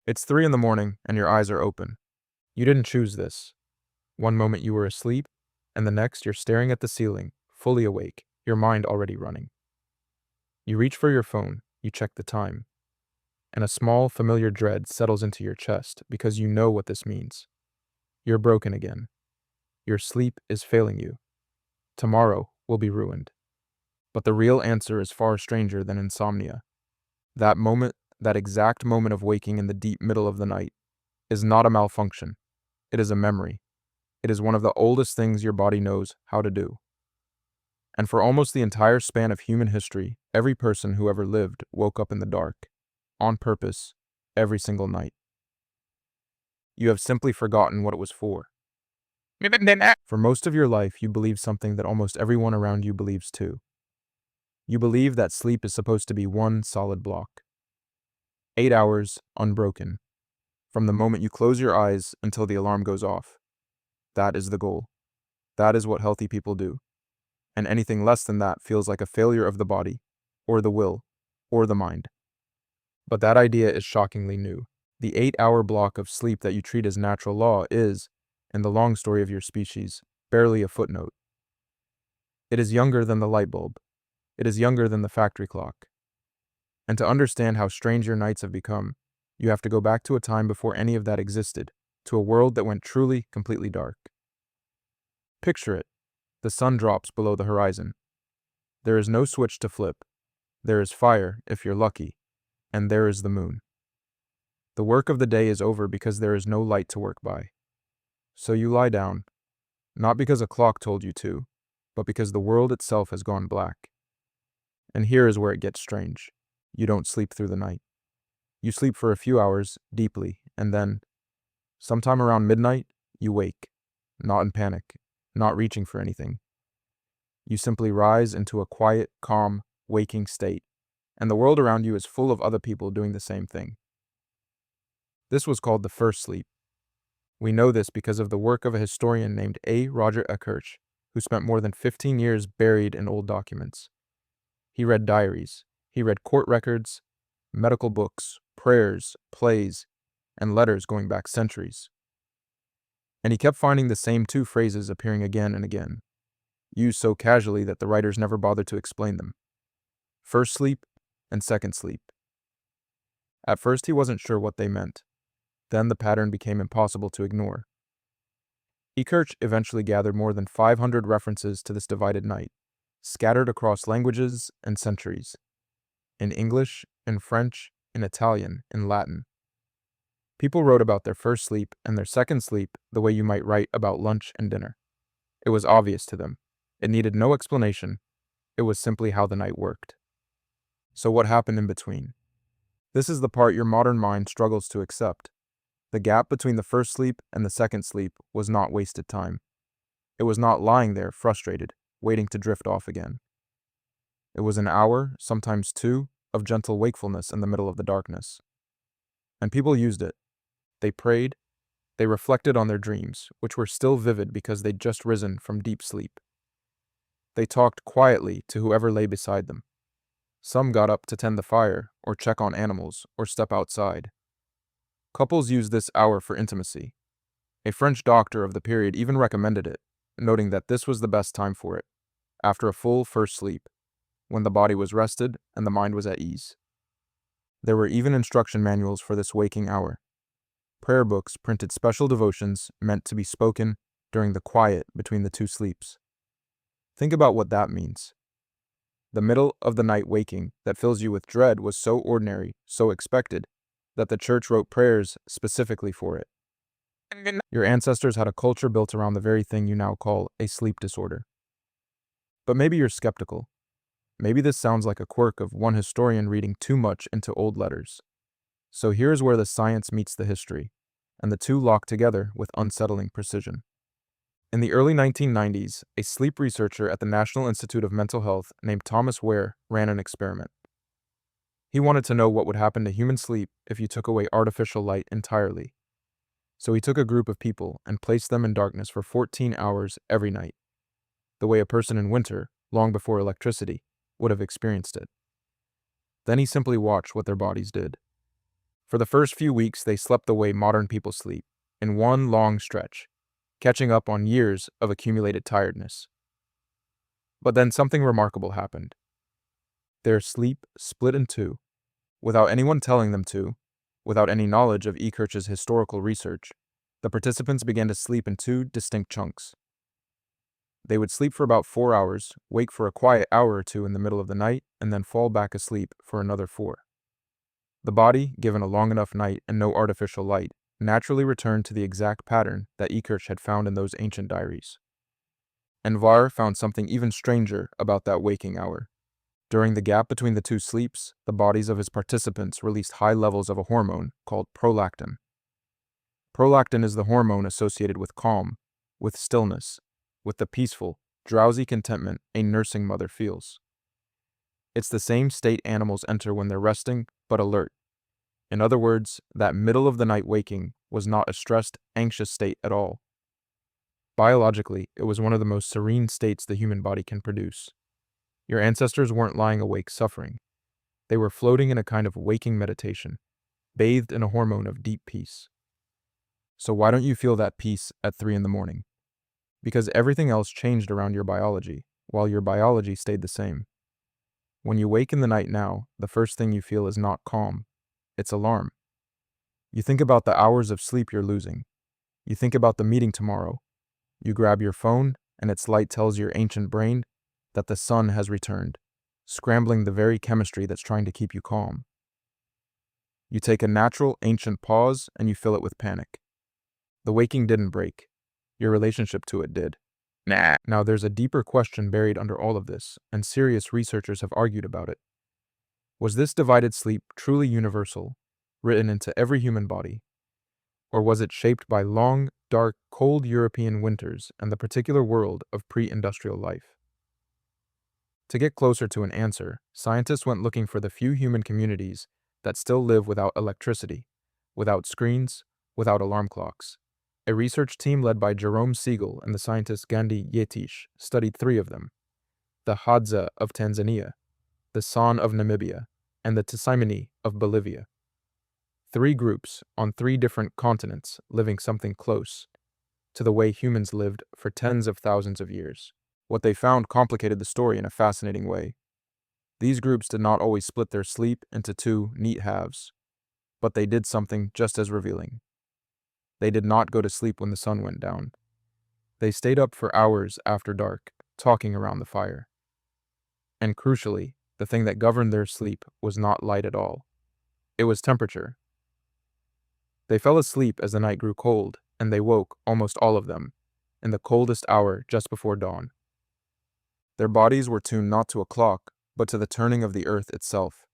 It's 3 in the morning and your eyes are open. You didn't choose this. One moment you were asleep, and the next you're staring at the ceiling, fully awake, your mind already running. You reach for your phone, you check the time, and a small, familiar dread settles into your chest because you know what this means. You're broken again. Your sleep is failing you. Tomorrow will be ruined. But the real answer is far stranger than insomnia. That moment, that exact moment of waking in the deep middle of the night, is not a malfunction. It is a memory. It is one of the oldest things your body knows how to do. And for almost the entire span of human history, every person who ever lived woke up in the dark, on purpose, every single night. You have simply forgotten what it was for. For most of your life, you believe something that almost everyone around you believes too. You believe that sleep is supposed to be one solid block. 8 hours, unbroken. From the moment you close your eyes until the alarm goes off. That is the goal. That is what healthy people do. And anything less than that feels like a failure of the body, or the will, or the mind. But that idea is shockingly new. The 8-hour block of sleep that you treat as natural law is, in the long story of your species, barely a footnote. It is younger than the light bulb. It is younger than the factory clock. And to understand how strange your nights have become, you have to go back to a time before any of that existed, to a world that went truly, completely dark. Picture it. The sun drops below the horizon. There is no switch to flip. There is fire, if you're lucky, and there is the moon. The work of the day is over because there is no light to work by. So you lie down, not because a clock told you to, but because the world itself has gone black. And here is where it gets strange. You don't sleep through the night. You sleep for a few hours, deeply, and then, sometime around midnight, you wake, not in panic, not reaching for anything. You simply rise into a quiet, calm, waking state, and the world around you is full of other people doing the same thing. This was called the first sleep. We know this because of the work of a historian named A. Roger Ekirch, who spent more than 15 years buried in old documents. He read diaries, he read court records, medical books, prayers, plays, and letters going back centuries. And he kept finding the same two phrases appearing again and again, used so casually that the writers never bothered to explain them. First sleep and second sleep. At first he wasn't sure what they meant. Then the pattern became impossible to ignore. Ekirch eventually gathered more than 500 references to this divided night, scattered across languages and centuries. In English, in French, in Italian, in Latin. People wrote about their first sleep and their second sleep the way you might write about lunch and dinner. It was obvious to them. It needed no explanation. It was simply how the night worked. So what happened in between? This is the part your modern mind struggles to accept. The gap between the first sleep and the second sleep was not wasted time. It was not lying there, frustrated, waiting to drift off again. It was an hour, sometimes two, of gentle wakefulness in the middle of the darkness. And people used it. They prayed. They reflected on their dreams, which were still vivid because they'd just risen from deep sleep. They talked quietly to whoever lay beside them. Some got up to tend the fire, or check on animals, or step outside. Couples used this hour for intimacy. A French doctor of the period even recommended it, noting that this was the best time for it, after a full first sleep, when the body was rested and the mind was at ease. There were even instruction manuals for this waking hour. Prayer books printed special devotions meant to be spoken during the quiet between the two sleeps. Think about what that means. The middle of the night waking that fills you with dread was so ordinary, so expected, that the church wrote prayers specifically for it. Your ancestors had a culture built around the very thing you now call a sleep disorder. But maybe you're skeptical. Maybe this sounds like a quirk of one historian reading too much into old letters. So here's where the science meets the history, and the two lock together with unsettling precision. In the early 1990s, a sleep researcher at the National Institute of Mental Health named Thomas Wehr ran an experiment. He wanted to know what would happen to human sleep if you took away artificial light entirely. So he took a group of people and placed them in darkness for 14 hours every night, the way a person in winter, long before electricity, would have experienced it. Then he simply watched what their bodies did. For the first few weeks, they slept the way modern people sleep, in one long stretch, catching up on years of accumulated tiredness. But then something remarkable happened. Their sleep split in two, without anyone telling them to, without any knowledge of Ekirch's historical research. The participants began to sleep in two distinct chunks. They would sleep for about 4 hours, wake for a quiet hour or two in the middle of the night, and then fall back asleep for another 4. The body, given a long enough night and no artificial light, naturally returned to the exact pattern that Ekirch had found in those ancient diaries. And Wehr found something even stranger about that waking hour. During the gap between the two sleeps, the bodies of his participants released high levels of a hormone called prolactin. Prolactin is the hormone associated with calm, with stillness, with the peaceful, drowsy contentment a nursing mother feels. It's the same state animals enter when they're resting, but alert. In other words, that middle-of-the-night waking was not a stressed, anxious state at all. Biologically, it was one of the most serene states the human body can produce. Your ancestors weren't lying awake suffering. They were floating in a kind of waking meditation, bathed in a hormone of deep peace. So why don't you feel that peace at 3 in the morning? Because everything else changed around your biology, while your biology stayed the same. When you wake in the night now, the first thing you feel is not calm, it's alarm. You think about the hours of sleep you're losing. You think about the meeting tomorrow. You grab your phone, and its light tells your ancient brain that the sun has returned, scrambling the very chemistry that's trying to keep you calm. You take a natural, ancient pause, and you fill it with panic. The waking didn't break. Your relationship to it did. Now there's a deeper question buried under all of this, and serious researchers have argued about it. Was this divided sleep truly universal, written into every human body? Or was it shaped by long, dark, cold European winters and the particular world of pre-industrial life? To get closer to an answer, scientists went looking for the few human communities that still live without electricity, without screens, without alarm clocks. A research team led by Jerome Siegel and the scientist Gandhi Yetish studied 3 of them: the Hadza of Tanzania, the San of Namibia, and the Tsimane of Bolivia. 3 groups on 3 different continents living something close to the way humans lived for tens of thousands of years. What they found complicated the story in a fascinating way. These groups did not always split their sleep into 2 neat halves, but they did something just as revealing. They did not go to sleep when the sun went down. They stayed up for hours after dark, talking around the fire. And crucially, the thing that governed their sleep was not light at all. It was temperature. They fell asleep as the night grew cold, and they woke, almost all of them, in the coldest hour just before dawn. Their bodies were tuned not to a clock, but to the turning of the earth itself.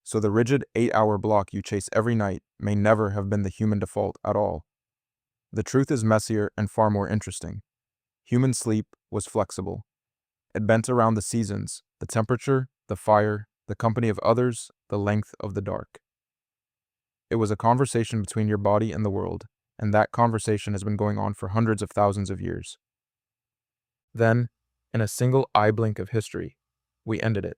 So the rigid 8-hour block you chase every night may never have been the human default at all. The truth is messier and far more interesting. Human sleep was flexible. It bent around the seasons, the temperature, the fire, the company of others, the length of the dark. It was a conversation between your body and the world, and that conversation has been going on for hundreds of thousands of years. Then, in a single eye blink of history, we ended it.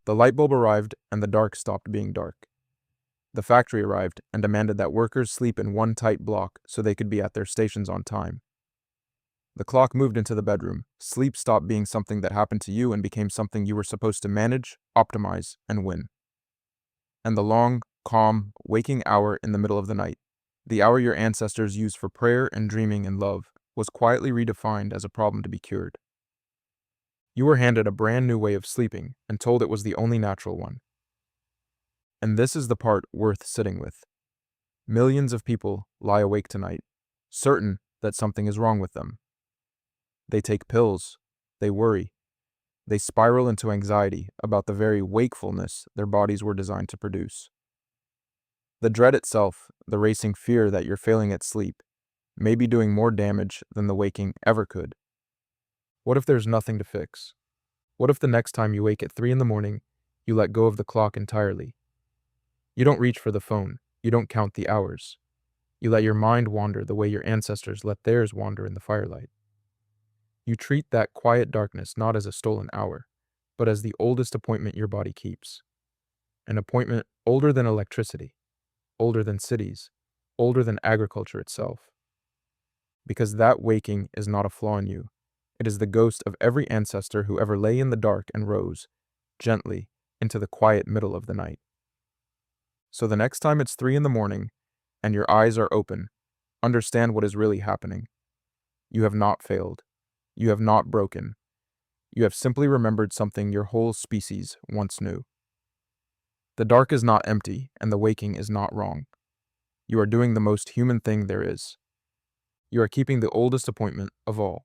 The light bulb arrived, and the dark stopped being dark. The factory arrived and demanded that workers sleep in one tight block so they could be at their stations on time. The clock moved into the bedroom. Sleep stopped being something that happened to you and became something you were supposed to manage, optimize, and win. And the long, calm, waking hour in the middle of the night, the hour your ancestors used for prayer and dreaming and love, was quietly redefined as a problem to be cured. You were handed a brand new way of sleeping and told it was the only natural one. And this is the part worth sitting with. Millions of people lie awake tonight, certain that something is wrong with them. They take pills, they worry, they spiral into anxiety about the very wakefulness their bodies were designed to produce. The dread itself, the racing fear that you're failing at sleep, may be doing more damage than the waking ever could. What if there's nothing to fix? What if the next time you wake at 3 in the morning, you let go of the clock entirely? You don't reach for the phone, you don't count the hours. You let your mind wander the way your ancestors let theirs wander in the firelight. You treat that quiet darkness not as a stolen hour, but as the oldest appointment your body keeps. An appointment older than electricity, older than cities, older than agriculture itself. Because that waking is not a flaw in you. It is the ghost of every ancestor who ever lay in the dark and rose, gently, into the quiet middle of the night. So the next time it's 3 in the morning, and your eyes are open, understand what is really happening. You have not failed. You have not broken. You have simply remembered something your whole species once knew. The dark is not empty, and the waking is not wrong. You are doing the most human thing there is. You are keeping the oldest appointment of all.